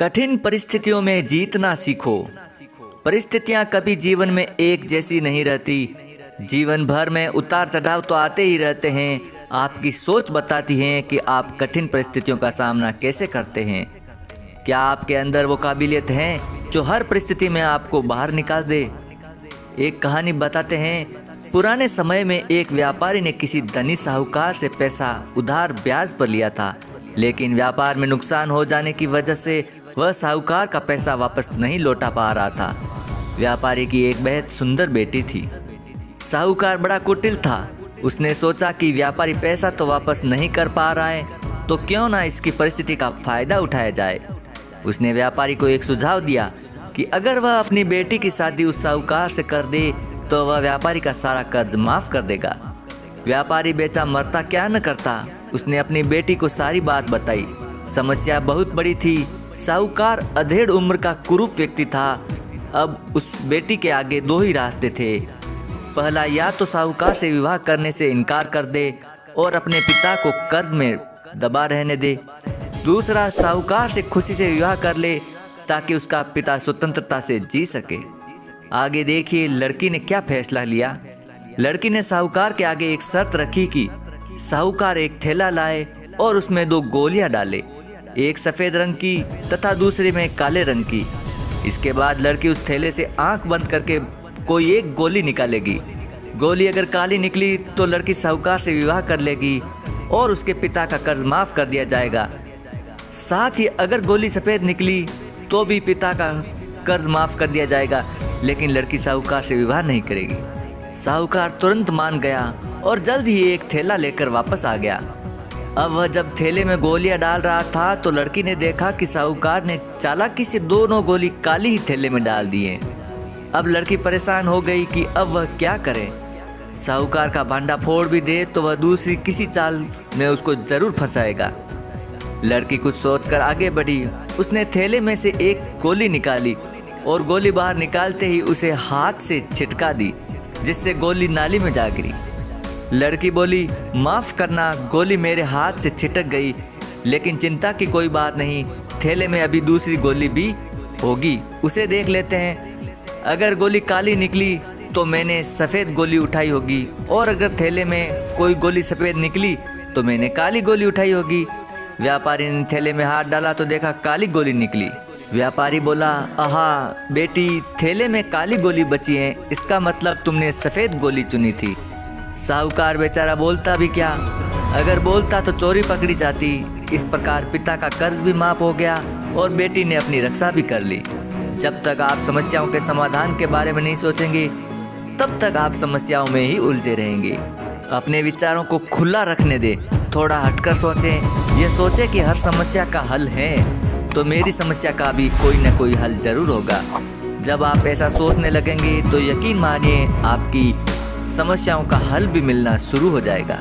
कठिन परिस्थितियों में जीतना सीखो। परिस्थितियां कभी जीवन में एक जैसी नहीं रहती। जीवन भर में उतार चढ़ाव तो आते ही रहते हैं। आपकी सोच बताती है कि आप कठिन परिस्थितियों का सामना कैसे करते हैं। क्या आपके अंदर वो काबिलियत है जो हर परिस्थिति में आपको बाहर निकाल दे। एक कहानी बताते हैं। पुराने समय में एक व्यापारी ने किसी धनी साहूकार से पैसा उधार ब्याज पर लिया था, लेकिन व्यापार में नुकसान हो जाने की वजह से वह साहूकार का पैसा वापस नहीं लौटा पा रहा था। व्यापारी की एक बेहद सुंदर बेटी थी। साहूकार बड़ा कुटिल था। उसने सोचा कि व्यापारी पैसा तो वापस नहीं कर पा रहा है, तो क्यों ना इसकी परिस्थिति का फायदा उठाया जाए। उसने व्यापारी को एक सुझाव दिया कि अगर वह अपनी बेटी की शादी उस साहूकार से कर दे तो वह व्यापारी का सारा कर्ज माफ कर देगा। व्यापारी बेचा मरता क्या न करता। उसने अपनी बेटी को सारी बात बताई। समस्या बहुत बड़ी थी। साहूकार अधेड़ उम्र का कुरूप व्यक्ति था। अब उस बेटी के आगे दो ही रास्ते थे। पहला, या तो साहूकार से विवाह करने से इनकार कर दे और अपने पिता को कर्ज में दबा रहने दे। दूसरा, साहूकार से खुशी से विवाह कर ले ताकि उसका पिता स्वतंत्रता से जी सके। आगे देखिए लड़की ने क्या फैसला लिया। लड़की ने साहूकार के आगे एक शर्त रखी कि साहूकार एक थैला लाए और उसमें दो गोलियां डाले, एक सफ़ेद रंग की तथा दूसरे में काले रंग की। इसके बाद लड़की उस थैले से आंख बंद करके कोई एक गोली निकालेगी। गोली अगर काली निकली तो लड़की साहूकार से विवाह कर लेगी और उसके पिता का कर्ज माफ़ कर दिया जाएगा। साथ ही अगर गोली सफ़ेद निकली तो भी पिता का कर्ज माफ़ कर दिया जाएगा, लेकिन लड़की साहूकार से विवाह नहीं करेगी। साहूकार तुरंत मान गया और जल्द ही एक थैला लेकर वापस आ गया। अब वह जब थैले में गोलियां डाल रहा था तो लड़की ने देखा कि साहूकार ने चालाकी से दोनों गोली काली ही थैले में डाल दिए। अब लड़की परेशान हो गई कि अब वह क्या करे। साहूकार का भांडा फोड़ भी दे तो वह दूसरी किसी चाल में उसको जरूर फंसाएगा। लड़की कुछ सोचकर आगे बढ़ी। उसने थैले में से एक गोली निकाली और गोली बाहर निकालते ही उसे हाथ से छिटका दी, जिससे गोली नाली में जा गिरी। लड़की बोली, माफ़ करना, गोली मेरे हाथ से छिटक गई, लेकिन चिंता की कोई बात नहीं, थैले में अभी दूसरी गोली भी होगी, उसे देख लेते हैं। अगर गोली काली निकली तो मैंने सफ़ेद गोली उठाई होगी, और अगर थैले में कोई गोली सफ़ेद निकली तो मैंने काली गोली उठाई होगी। व्यापारी ने थैले में हाथ डाला तो देखा काली गोली निकली। व्यापारी बोला, आहा बेटी, थैले में काली गोली बची है, इसका मतलब तुमने सफ़ेद गोली चुनी थी। साहूकार बेचारा बोलता भी क्या, अगर बोलता तो चोरी पकड़ी जाती। इस प्रकार पिता का कर्ज भी माफ़ हो गया और बेटी ने अपनी रक्षा भी कर ली। जब तक आप समस्याओं के समाधान के बारे में नहीं सोचेंगे तब तक आप समस्याओं में ही उलझे रहेंगे। अपने विचारों को खुला रखने दें, थोड़ा हटकर सोचें। यह सोचें कि हर समस्या का हल है तो मेरी समस्या का भी कोई न कोई हल जरूर होगा। जब आप ऐसा सोचने लगेंगे तो यकीन मानिए आपकी समस्याओं का हल भी मिलना शुरू हो जाएगा।